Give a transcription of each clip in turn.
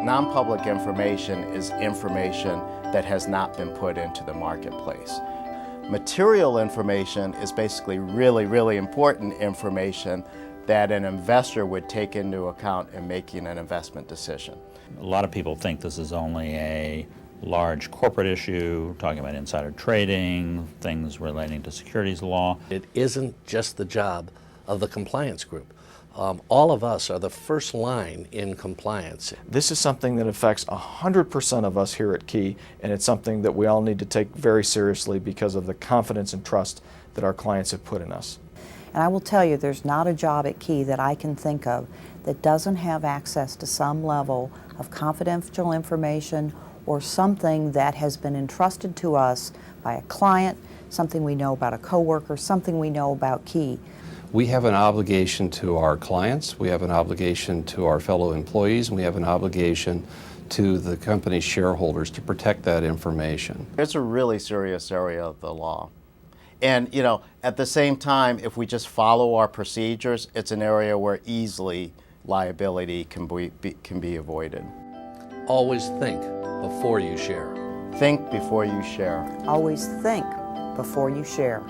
Non-public information is information that has not been put into the marketplace. Material information is basically really important information that an investor would take into account in making an investment decision. A lot of people think this is only a large corporate issue, talking about insider trading, things relating to securities law. It isn't just the job of the compliance group. All of us are the first line in compliance. This is something that affects 100% of us here at Key, and it's something that we all need to take very seriously because of the confidence and trust that our clients have put in us. And I will tell you, there's not a job at Key that I can think of that doesn't have access to some level of confidential information or something that has been entrusted to us by a client, something we know about a coworker, something we know about Key. We have an obligation to our clients, we have an obligation to our fellow employees, and we have an obligation to the company's shareholders to protect that information. It's a really serious area of the law. And at the same time, if we just follow our procedures, it's an area where easily liability can be avoided. Always think before you share. Think before you share. Always think before you share.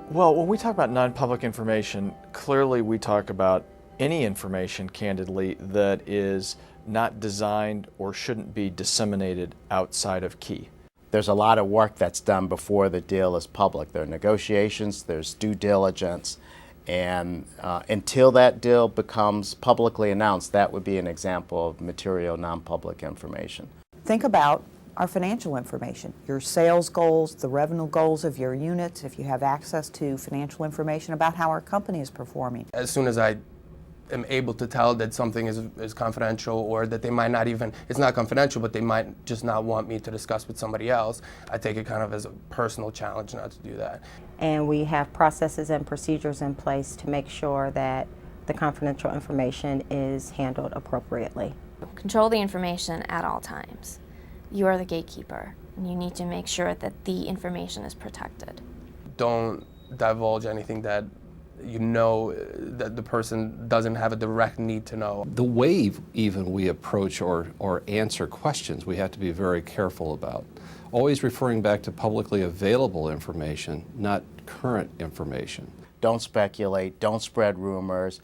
Well, when we talk about non-public information, clearly we talk about any information, candidly, that is not designed or shouldn't be disseminated outside of Key. There's a lot of work that's done before the deal is public. There are negotiations, there's due diligence, and until that deal becomes publicly announced, that would be an example of material non-public information. Think about our financial information, your sales goals, the revenue goals of your units, if you have access to financial information about how our company is performing. As soon as I am able to tell that something is confidential, or that they might not even, it's not confidential, but they might just not want me to discuss with somebody else, I take it kind of as a personal challenge not to do that. And we have processes and procedures in place to make sure that the confidential information is handled appropriately. Control the information at all times. You are the gatekeeper, and you need to make sure that the information is protected. Don't divulge anything that you know that the person doesn't have a direct need to know. The way even we approach or answer questions, we have to be very careful about. Always referring back to publicly available information, not current information. Don't speculate, don't spread rumors.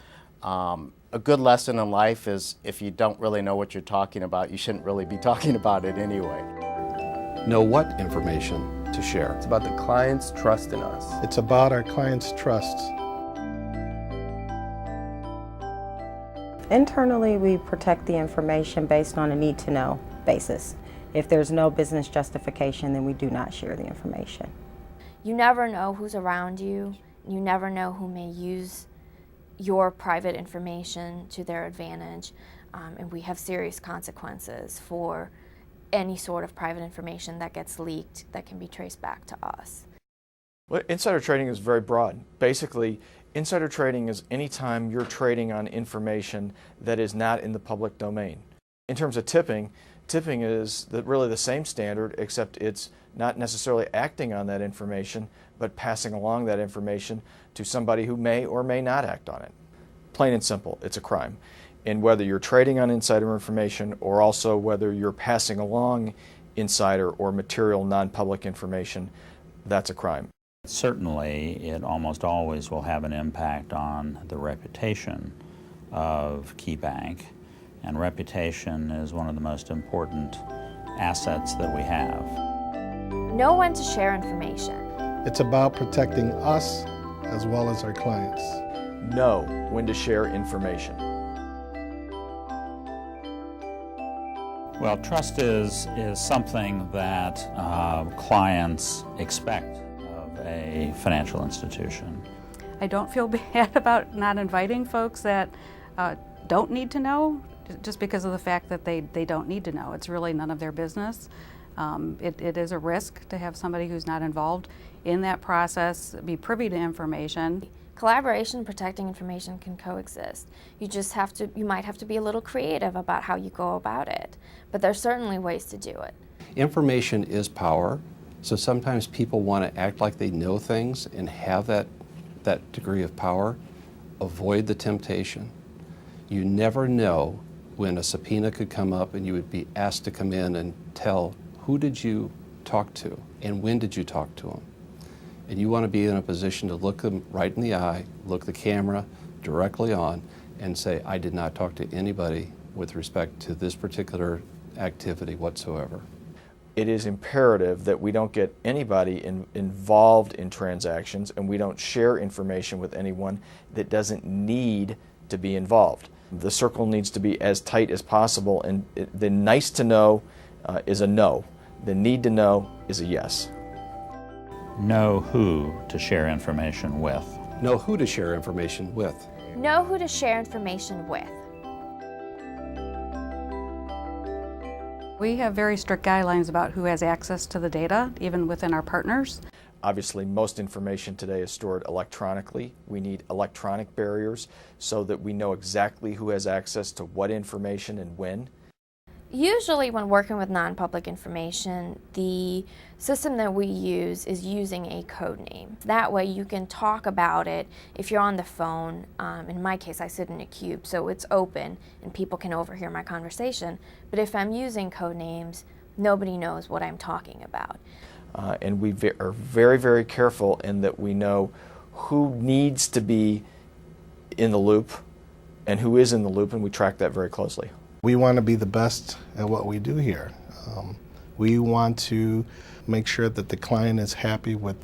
A good lesson in life is if you don't really know what you're talking about, you shouldn't really be talking about it anyway. Know what information to share. It's about the client's trust in us. It's about our clients' trust. Internally, we protect the information based on a need-to-know basis. If there's no business justification, then we do not share the information. You never know who's around you. You never know who may use your private information to their advantage, and we have serious consequences for any sort of private information that gets leaked that can be traced back to us. Well, insider trading is very broad. Basically, insider trading is any time you're trading on information that is not in the public domain. In terms of tipping is really the same standard, except it's not necessarily acting on that information, but passing along that information to somebody who may or may not act on it. Plain and simple, it's a crime. And whether you're trading on insider information or also whether you're passing along insider or material non-public information, that's a crime. Certainly, it almost always will have an impact on the reputation of Key Bank, and reputation is one of the most important assets that we have. Know when to share information. It's about protecting us as well as our clients. Know when to share information. Well, trust is something that clients expect of a financial institution. I don't feel bad about not inviting folks that don't need to know, just because of the fact that they don't need to know. It's really none of their business. It is a risk to have somebody who's not involved in that process be privy to information. Collaboration and protecting information can coexist. You might have to be a little creative about how you go about it, but there's certainly ways to do it. Information is power, so sometimes people want to act like they know things and have that that degree of power, avoid the temptation. You never know when a subpoena could come up and you would be asked to come in and tell who did you talk to and when did you talk to them. And you want to be in a position to look them right in the eye, look the camera directly on, and say, I did not talk to anybody with respect to this particular activity whatsoever. It is imperative that we don't get anybody involved in transactions, and we don't share information with anyone that doesn't need to be involved. The circle needs to be as tight as possible, and the nice to know is a no. The need to know is a yes. Know who to share information with. Know who to share information with. Know who to share information with. We have very strict guidelines about who has access to the data, even within our partners. Obviously, most information today is stored electronically. We need electronic barriers so that we know exactly who has access to what information and when. Usually when working with non-public information, the system that we use is using a code name. That way you can talk about it if you're on the phone. In my case, I sit in a cube, so it's open and people can overhear my conversation. But if I'm using code names, nobody knows what I'm talking about. And we are very, very careful in that we know who needs to be in the loop and who is in the loop, and we track that very closely. We want to be the best at what we do here. We want to make sure that the client is happy with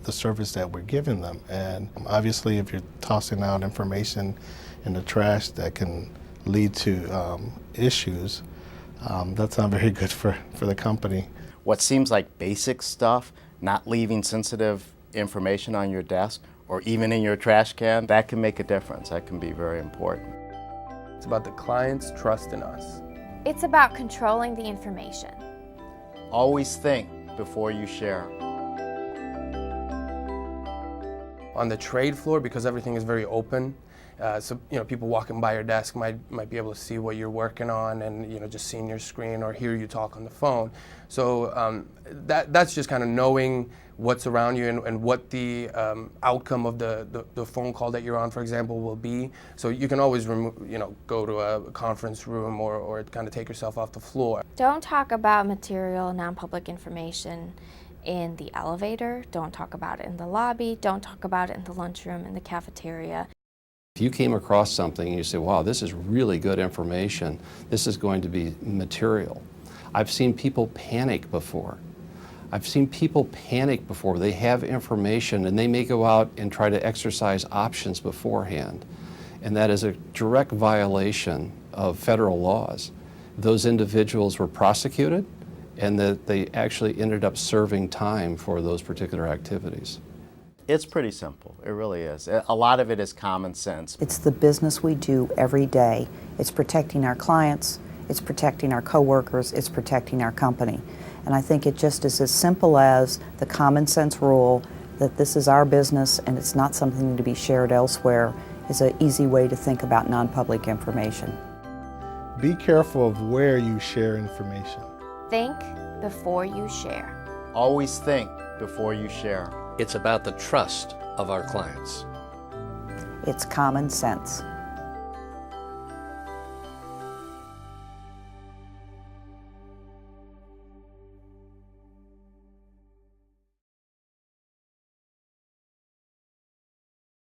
the service that we're giving them. And obviously, if you're tossing out information in the trash that can lead to issues, that's not very good for the company. What seems like basic stuff, not leaving sensitive information on your desk or even in your trash can, that can make a difference. That can be very important. It's about the client's trust in us. It's about controlling the information. Always think before you share. On the trade floor, because everything is very open, so people walking by your desk might be able to see what you're working on, and just seeing your screen or hear you talk on the phone. So that's just kind of knowing what's around you and what the outcome of the phone call that you're on, for example, will be. So you can always go to a conference room or kind of take yourself off the floor. Don't talk about material, non-public information in the elevator. Don't talk about it in the lobby. Don't talk about it in the lunchroom, in the cafeteria. If you came across something and you say, wow, this is really good information, this is going to be material. I've seen people panic before. They have information and they may go out and try to exercise options beforehand. And that is a direct violation of federal laws. Those individuals were prosecuted and that they actually ended up serving time for those particular activities. It's pretty simple. It really is. A lot of it is common sense. It's the business we do every day. It's protecting our clients, it's protecting our coworkers, it's protecting our company. And I think it just is as simple as the common sense rule that this is our business and it's not something to be shared elsewhere is an easy way to think about non-public information. Be careful of where you share information. Think before you share. Always think before you share. It's about the trust of our clients. It's common sense.